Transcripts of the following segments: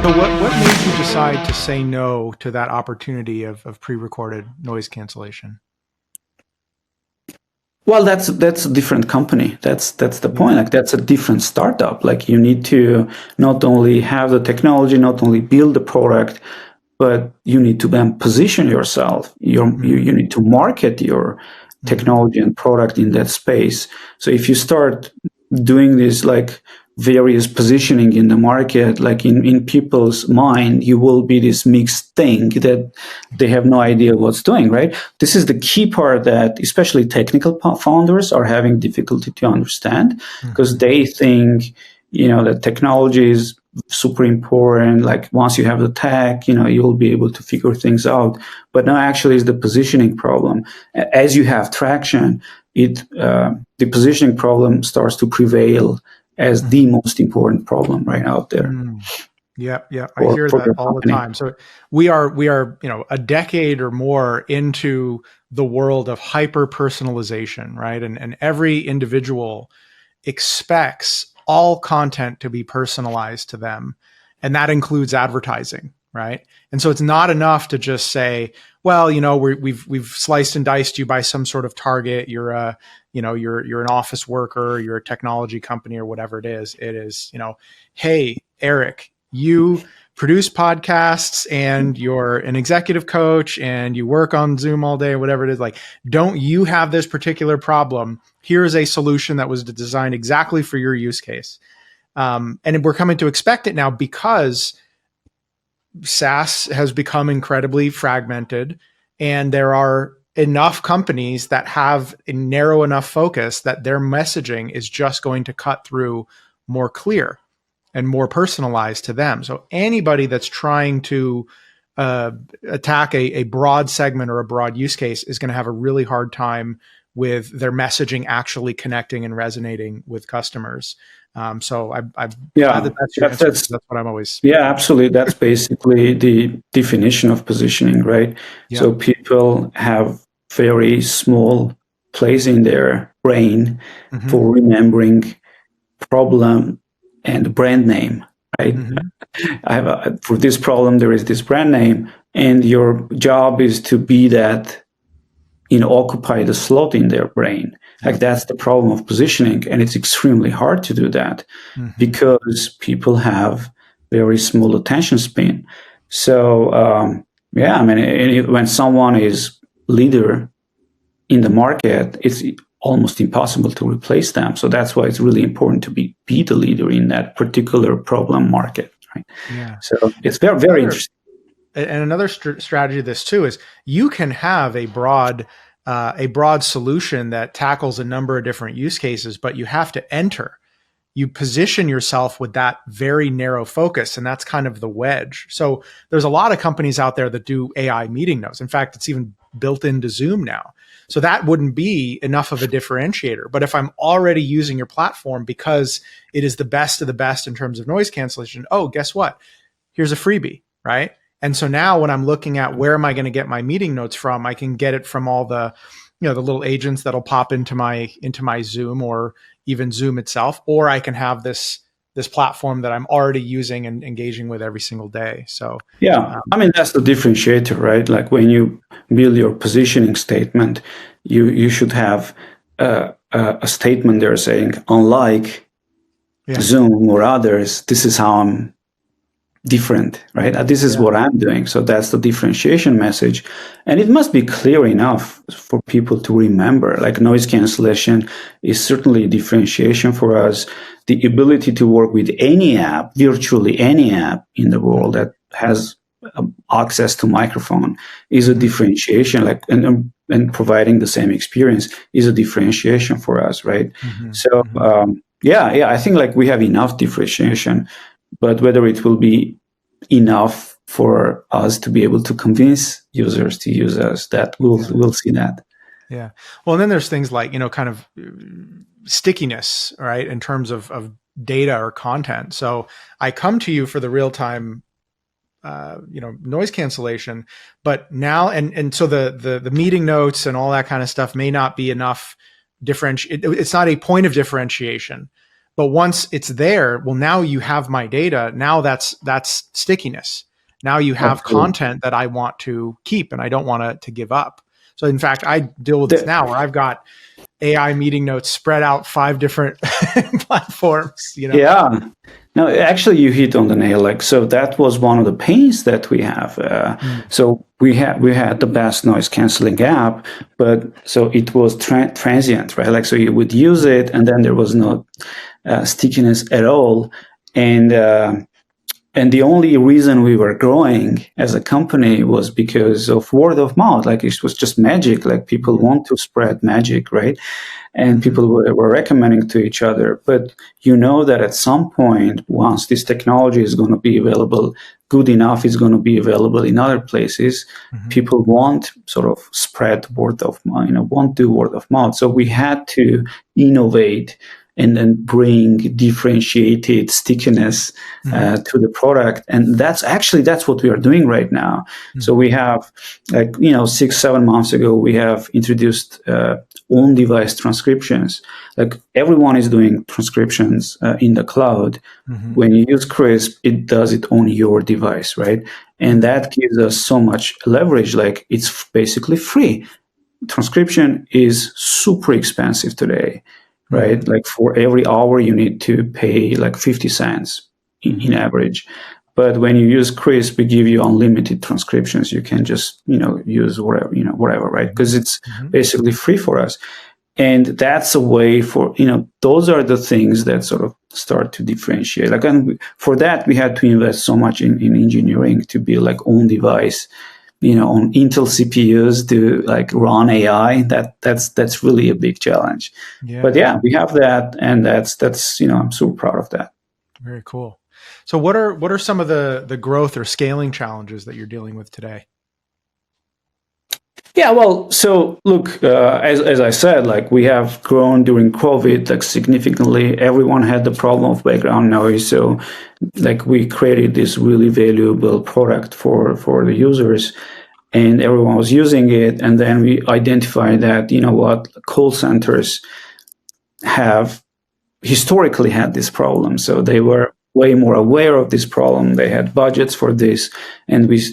So what made you decide to say no to that opportunity of pre-recorded noise cancellation? Well, that's a different company. That's the point. Like, that's a different startup. Like, you need to not only have the technology, not only build the product, but you need to then position yourself. You need to market your technology and product in that space. So if you start doing this, like, various positioning in the market, like in people's mind, you will be this mixed thing that they have no idea what's doing, right? This is the key part that especially technical founders are having difficulty to understand, because they think, that technology is super important. Like, once you have the tech, you'll be able to figure things out. But no, actually, it's the positioning problem. As you have traction, the positioning problem starts to prevail as the most important problem right out there. Yeah. I hear that all the time. So we are, a decade or more into the world of hyper personalization, right? And every individual expects all content to be personalized to them. And that includes advertising, right? And so it's not enough to just say, well, we've sliced and diced you by some sort of target. You're you're an office worker, you're a technology company or whatever it is. It is, hey, Eric, you produce podcasts and you're an executive coach and you work on Zoom all day or whatever it is. Like, don't you have this particular problem? Here's a solution that was designed exactly for your use case. And we're coming to expect it now because SaaS has become incredibly fragmented, and there are enough companies that have a narrow enough focus that their messaging is just going to cut through more clear and more personalized to them. So anybody that's trying to attack a broad segment or a broad use case is going to have a really hard time with their messaging actually connecting and resonating with customers. So I'm glad that's your answer. That's what I'm always. Yeah, absolutely. That's basically the definition of positioning, right? Yeah. So people have very small place in their brain for remembering problem and brand name, right? For this problem, there is this brand name, and your job is to be that, occupy the slot in their brain. Like, that's the problem of positioning, and it's extremely hard to do that because people have very small attention span. So, when someone is leader in the market, it's almost impossible to replace them. So that's why it's really important to be the leader in that particular problem market, right? Yeah. So it's very, very interesting. And another strategy of this too is you can have a broad solution that tackles a number of different use cases, but you have to enter. You position yourself with that very narrow focus, and that's kind of the wedge. So there's a lot of companies out there that do AI meeting notes. In fact, it's even built into Zoom now. So that wouldn't be enough of a differentiator. But if I'm already using your platform because it is the best of the best in terms of noise cancellation, oh, guess what? Here's a freebie, right? And so now when I'm looking at where am I going to get my meeting notes from, I can get it from all the, the little agents that'll pop into my Zoom or even Zoom itself, or I can have this platform that I'm already using and engaging with every single day. So yeah, that's the differentiator, right? Like, when you build your positioning statement, you should have a statement there saying, unlike Zoom or others, this is how I'm different, right? This is what I'm doing. So that's the differentiation message. And it must be clear enough for people to remember. Like, noise cancellation is certainly a differentiation for us. The ability to work with any app, virtually any app in the world that has access to microphone is a differentiation, like, and providing the same experience is a differentiation for us, right? So, I think, like, we have enough differentiation. But whether it will be enough for us to be able to convince users to use us, that we'll see that. Yeah. Well, and then there's things like, kind of stickiness, right? In terms of data or content. So I come to you for the real time, noise cancellation, but now, and so the meeting notes and all that kind of stuff may not be enough it's not a point of differentiation. But once it's there, well, now you have my data. Now that's stickiness. Now you have content that I want to keep and I don't want to give up. So in fact, I deal with this now where I've got AI meeting notes spread out 5 different platforms. Yeah. No, actually, you hit on the nail. Like, so that was one of the pains that we have. So we had the best noise canceling app, but so it was transient, right? Like, so you would use it, and then there was no stickiness at all, and the only reason we were growing as a company was because of word of mouth. Like, it was just magic. Like, people want to spread magic, right? And people were recommending to each other. But you know that at some point, once this technology is going to be available, good enough is going to be available in other places, people want sort of spread word of mouth, want to word of mouth. So we had to innovate and then bring differentiated stickiness to the product. And that's what we are doing right now. So we have, 6-7 months ago, we have introduced on-device transcriptions. Like, everyone is doing transcriptions in the cloud. When you use Krisp, it does it on your device, right? And that gives us so much leverage. Like, it's basically free. Transcription is super expensive today, right? Like, for every hour you need to pay like 50 cents in average. But when you use Krisp, we give you unlimited transcriptions. You can just, use whatever, right? Because it's basically free for us. And that's a way for, those are the things that sort of start to differentiate. Like, and for that, we had to invest so much in engineering to be like on device, on Intel CPUs to like run AI. That's really a big challenge. Yeah. But yeah, we have that, and that's I'm super proud of that. Very cool. So what are some of the growth or scaling challenges that you're dealing with today? Yeah, well, so look, as I said, like, we have grown during COVID, like, significantly. Everyone had the problem of background noise. So, like, we created this really valuable product for the users, and everyone was using it. And then we identified that, call centers have historically had this problem. So they were way more aware of this problem. They had budgets for this, and we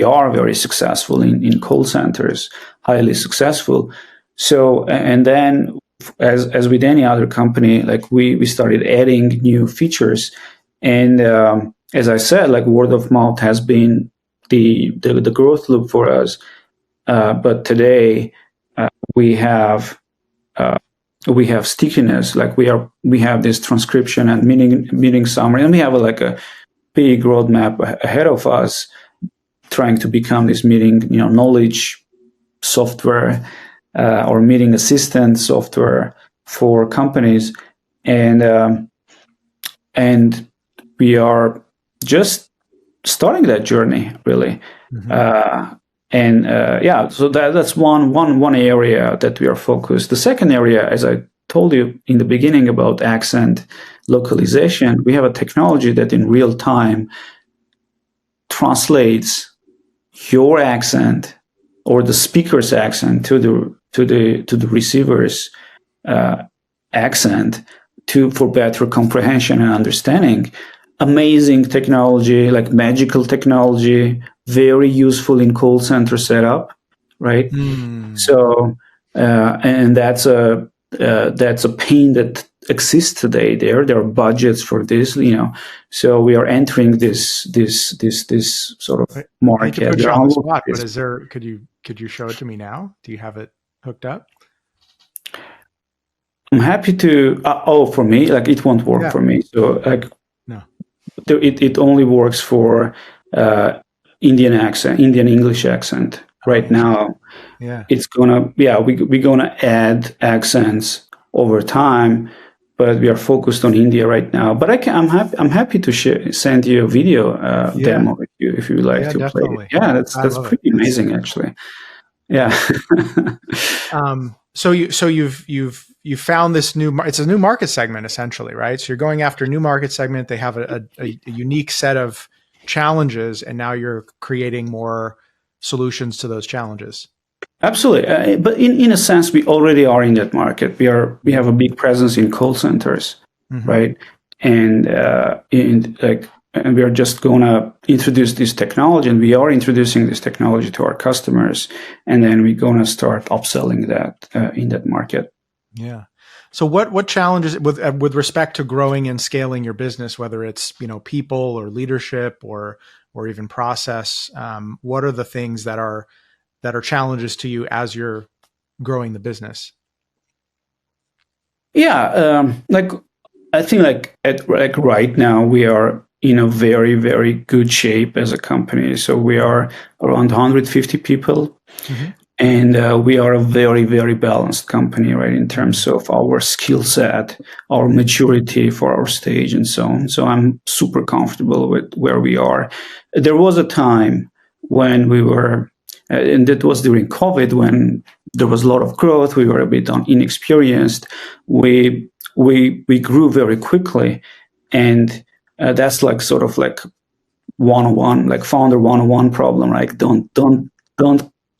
are very successful in call centers, highly successful. So, and then as with any other company, like, we started adding new features. And as I said, like, word of mouth has been the growth loop for us. But today we have stickiness. Like, we have this transcription and meeting summary, and we have a big roadmap ahead of us, trying to become this meeting, knowledge software or meeting assistant software for companies, and we are just starting that journey, really. So that's one area that we are focused. The second area, as I told you in the beginning about accent localization, we have a technology that in real time translates your accent or the speaker's accent to the receiver's accent for better comprehension and understanding. Amazing technology, like magical technology, very useful in call center setup, right? So, and that's a pain that exists today. There are budgets for this, So we are entering this sort of market. I hate to put you on the spot, but could you show it to me now? Do you have it hooked up? I'm happy to. For me, like, it won't work for me. So, like, no, it only works for Indian English accent right now. Yeah, it's we're gonna add accents over time, but we are focused on India right now. But I'm happy to send you a video demo if you would like to definitely. play it. Yeah, that's pretty amazing, actually. Yeah. So you've found this it's a new market segment, essentially, right? So you're going after a new market segment. They have a unique set of challenges, and now you're creating more solutions to those challenges. Absolutely. But in a sense, we already are in that market. We have a big presence in call centers, right? And and we are just going to introduce this technology, and we are introducing this technology to our customers, and then we're going to start upselling that in that market. Yeah. So what challenges with respect to growing and scaling your business, whether it's, people or leadership or even process, what are the things that are challenges to you as you're growing the business? Yeah, I think right now we are in a very, very good shape as a company. So we are around 150 people, and we are a very, very balanced company, right, in terms of our skill set, our maturity for our stage, and so on. So I'm super comfortable with where we are. There was a time when we were, and that was during COVID, when there was a lot of growth. We were a bit inexperienced. We grew very quickly, and that's like sort of like 101, like founder 101 problem, right? Don't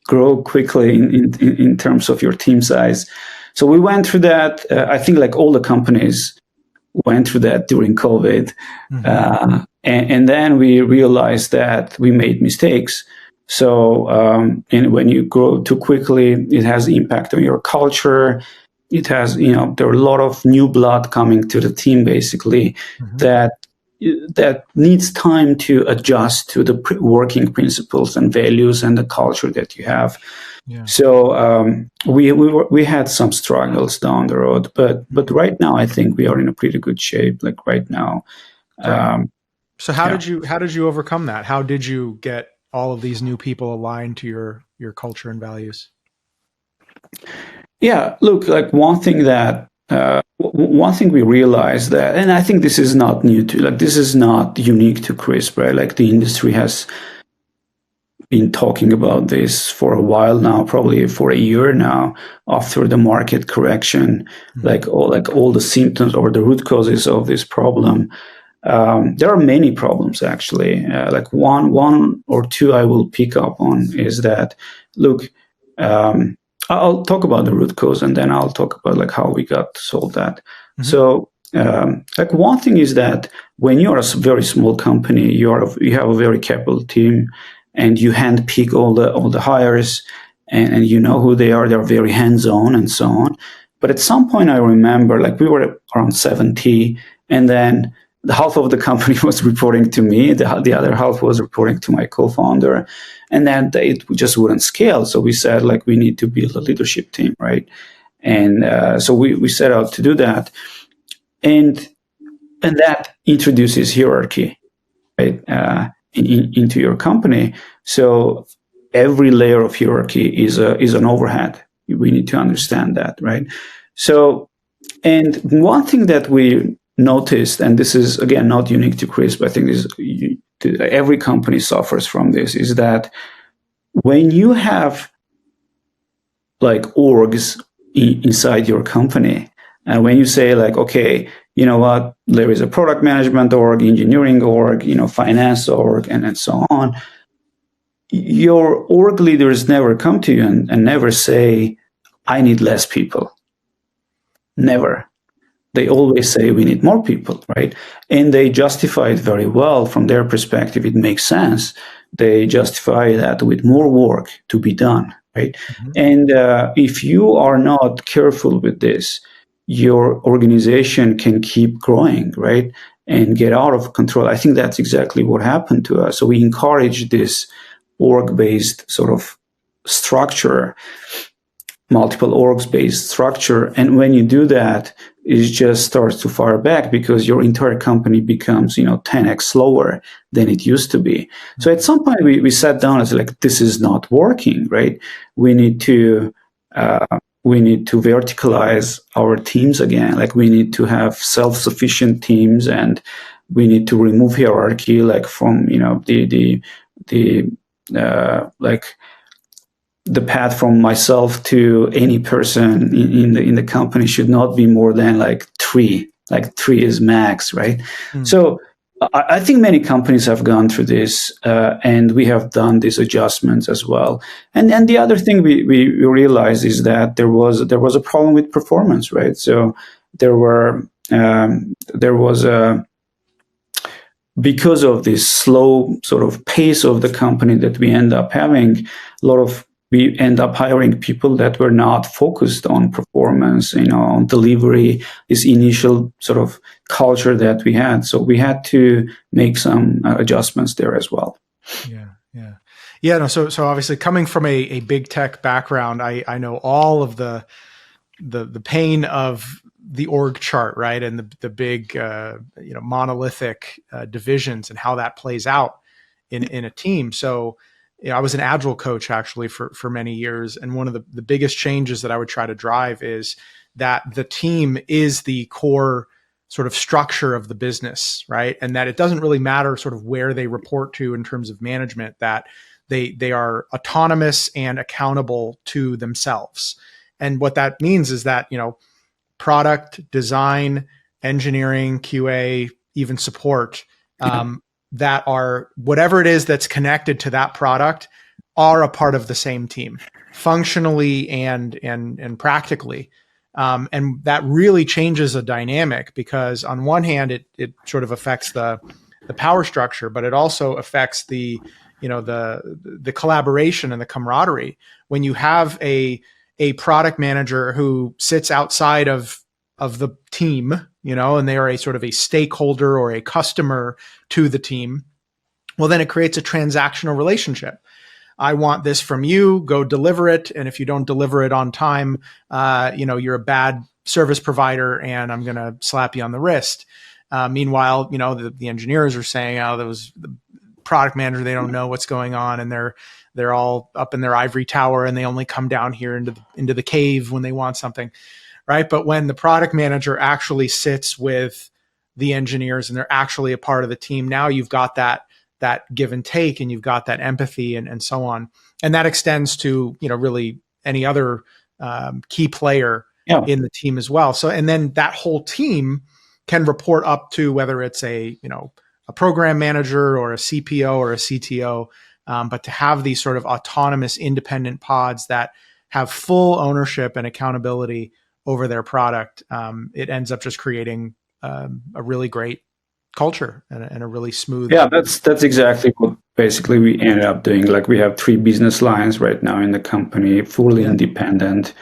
grow quickly in terms of your team size. So we went through that. I think like all the companies went through that during COVID, and then we realized that we made mistakes. So, and when you grow too quickly, it has impact on your culture. It has, there are a lot of new blood coming to the team, basically, that needs time to adjust to the working principles and values and the culture that you have. Yeah. So we had some struggles down the road, but right now I think we are in a pretty good shape. Like right now. So how did you overcome that? How did you get all of these new people aligned to your culture and values? Yeah, look, like one thing we realized that, and I think this is not new to, like, this is not unique to Krisp, right? Like the industry has been talking about this for a while now, probably for a year now, after the market correction, like all the symptoms or the root causes of this problem. There are many problems, actually. Like one or two I will pick up on is that, look, I'll talk about the root cause, and then I'll talk about like how we got to solve that. So, like one thing is that when you're a very small company, you have a very capable team, and you handpick all the hires, and you know who they are. They're very hands-on and so on. But at some point, I remember like we were around 70, and then the half of the company was reporting to me. The other half was reporting to my co-founder, and then it just wouldn't scale. So we said, like, we need to build a leadership team, right? And so we set out to do that, and that introduces hierarchy, right, into your company. So every layer of hierarchy is an overhead. We need to understand that, right? So, and one thing that we noticed, and this is again not unique to Krisp, I think every company suffers from this, is that when you have like orgs inside your company, and when you say like, okay, you know what, there is a product management org, engineering org, finance org, and so on, your org leaders never come to you and never say, I need less people. Never. They always say we need more people, right? And they justify it very well from their perspective. It makes sense. They justify that with more work to be done, right? And if you are not careful with this, your organization can keep growing, right? And get out of control. I think that's exactly what happened to us. So we encourage this org-based sort of structure, multiple orgs-based structure. And when you do that, it just starts to fire back because your entire company becomes, 10x slower than it used to be. So at some point we sat down and said, like, this is not working, right? We need to verticalize our teams again. Like we need to have self-sufficient teams, and we need to remove hierarchy, like from, the path from myself to any person in the company should not be more than like 3. Like 3 is max, right? So I think many companies have gone through this, and we have done these adjustments as well. And the other thing we realized is that there was a problem with performance, right? So there was a, because of this slow sort of pace of the company that we end up having, we end up hiring people that were not focused on performance, on delivery, this initial sort of culture that we had. So we had to make some adjustments there as well. Yeah. No. So obviously, coming from a big tech background, I know all of the pain of the org chart, right, and the big monolithic divisions and how that plays out in a team. So I was an agile coach actually for many years, and one of the biggest changes that I would try to drive is that the team is the core sort of structure of the business, right, and that it doesn't really matter sort of where they report to in terms of management, that they are autonomous and accountable to themselves. And what that means is that product, design, engineering, QA, even support, that are whatever it is that's connected to that product are a part of the same team, functionally and practically. And that really changes a dynamic, because on one hand, it sort of affects the power structure, but it also affects the collaboration and the camaraderie. When you have a product manager who sits outside of the team, and they are a sort of a stakeholder or a customer to the team, well, then it creates a transactional relationship. I want this from you, go deliver it. And if you don't deliver it on time, you're a bad service provider and I'm going to slap you on the wrist. Meanwhile, the engineers are saying, oh, that was the product manager. They don't know what's going on. And they're all up in their ivory tower and they only come down here into the cave when they want something. Right. But when the product manager actually sits with the engineers and they're actually a part of the team, now you've got that give and take, and you've got that empathy and so on. And that extends to, really any other key player in the team as well. So, and then that whole team can report up to whether it's a program manager or a CPO or a CTO, but to have these sort of autonomous, independent pods that have full ownership and accountability over their product, it ends up just creating a really great culture and a really smooth. Yeah, that's exactly what basically we ended up doing. Like, we have 3 business lines right now in the company, fully independent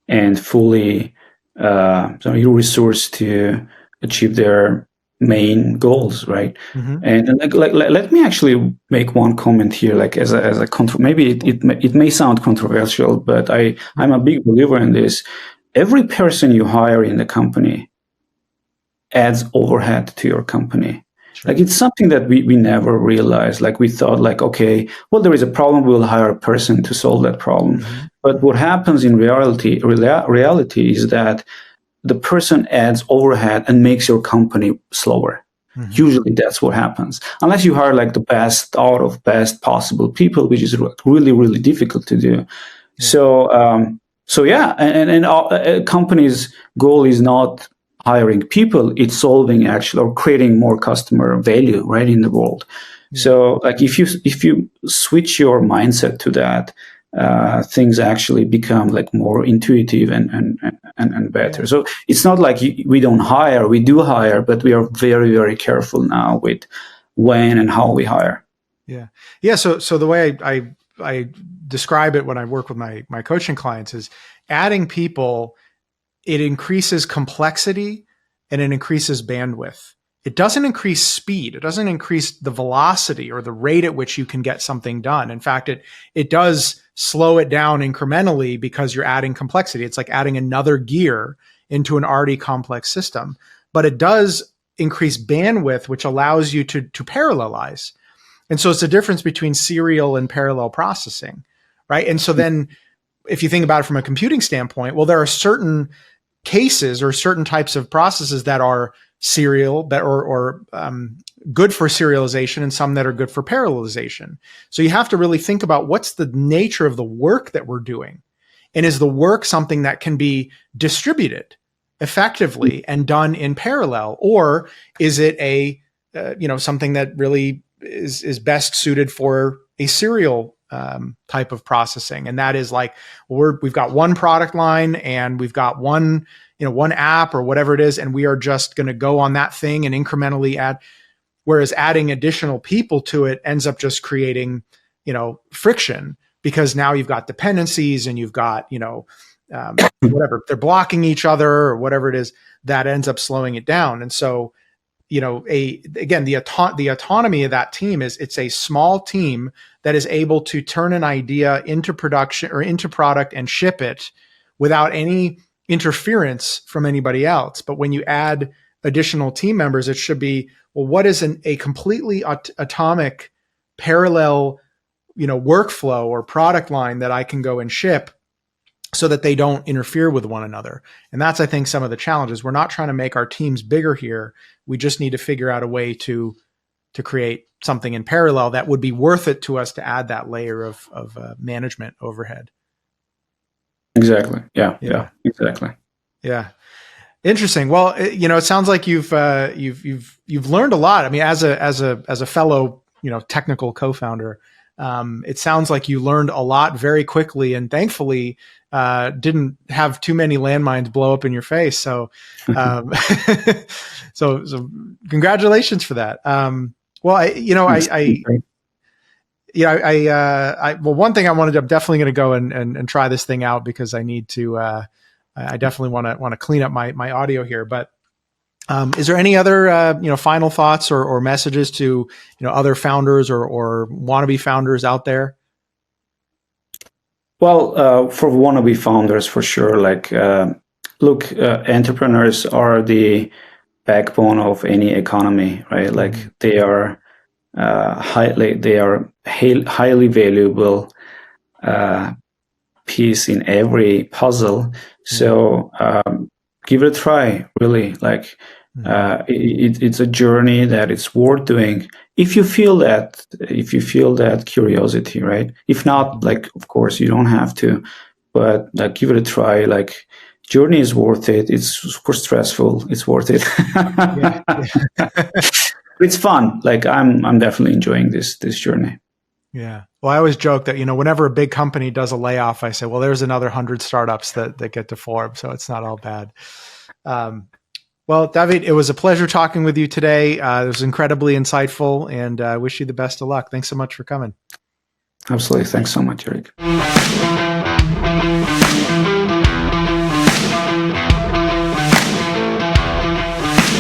and fully resourced to achieve their main goals, right? Mm-hmm. And let me actually make one comment here, like as a maybe it may sound controversial, but I'm a big believer in this. Every person you hire in the company adds overhead to your company. Sure. Like, it's something that we never realized. Like, we thought like, okay, well, there is a problem, we'll hire a person to solve that problem. Mm-hmm. But what happens in reality is that the person adds overhead and makes your company slower. Mm-hmm. Usually that's what happens. Unless you hire like the best out of best possible people, which is really, really difficult to do. Yeah. So a company's goal is not hiring people, it's solving actually or creating more customer value, right, in the world. Yeah. So like, if you switch your mindset to that, things actually become like more intuitive and better. Yeah. So it's not like we don't hire, we do hire, but we are very, very careful now with when and how we hire. Yeah. So the way I describe it when I work with my coaching clients is adding people, it increases complexity and it increases bandwidth. It doesn't increase speed. It doesn't increase the velocity or the rate at which you can get something done. In fact, it does slow it down incrementally because you're adding complexity. It's like adding another gear into an already complex system. But it does increase bandwidth, which allows you to parallelize. And so it's the difference between serial and parallel processing, right? And so then if you think about it from a computing standpoint, well, there are certain cases or certain types of processes that are serial or good for serialization and some that are good for parallelization. So you have to really think about what's the nature of the work that we're doing. And is the work something that can be distributed effectively and done in parallel? Or is it a something that really is best suited for a serial type of processing. And that is like, we've got one product line and we've got one app or whatever it is, and we are just going to go on that thing and incrementally add. Whereas adding additional people to it ends up just creating, friction, because now you've got dependencies and you've got, whatever, they're blocking each other or whatever it is, that ends up slowing it down. And so, the autonomy of that team is, it's a small team that is able to turn an idea into production or into product and ship it without any interference from anybody else. But when you add additional team members, it should be, well, what is a completely atomic parallel, workflow or product line that I can go and ship so that they don't interfere with one another. And that's, I think, some of the challenges. We're not trying to make our teams bigger here. We just need to figure out a way to create something in parallel that would be worth it to us to add that layer of management overhead. Exactly. Yeah. Exactly. Yeah. Interesting. Well, it sounds like you've learned a lot. I mean, as a fellow, technical co-founder, it sounds like you learned a lot very quickly, and thankfully didn't have too many landmines blow up in your face. So, so congratulations for that. Well, one thing I'm definitely going to go and try this thing out, because I need to. I definitely want to clean up my audio here. But is there any other final thoughts or messages to other founders or wannabe founders out there? Well, for wannabe founders, for sure. Look, entrepreneurs are the backbone of any economy, right? Like they are highly valuable piece in every puzzle. So give it a try, really. It's a journey that it's worth doing if you feel that curiosity, right? If not, of course you don't have to, but give it a try. Journey is worth it. It's of course stressful. It's worth it. Yeah. It's fun. I'm definitely enjoying this journey. Yeah. Well, I always joke that, whenever a big company does a layoff, I say, well, there's another 100 startups that get to form. So it's not all bad. Well, Davit, it was a pleasure talking with you today. It was incredibly insightful, and I wish you the best of luck. Thanks so much for coming. Absolutely. Thanks so much, Eric.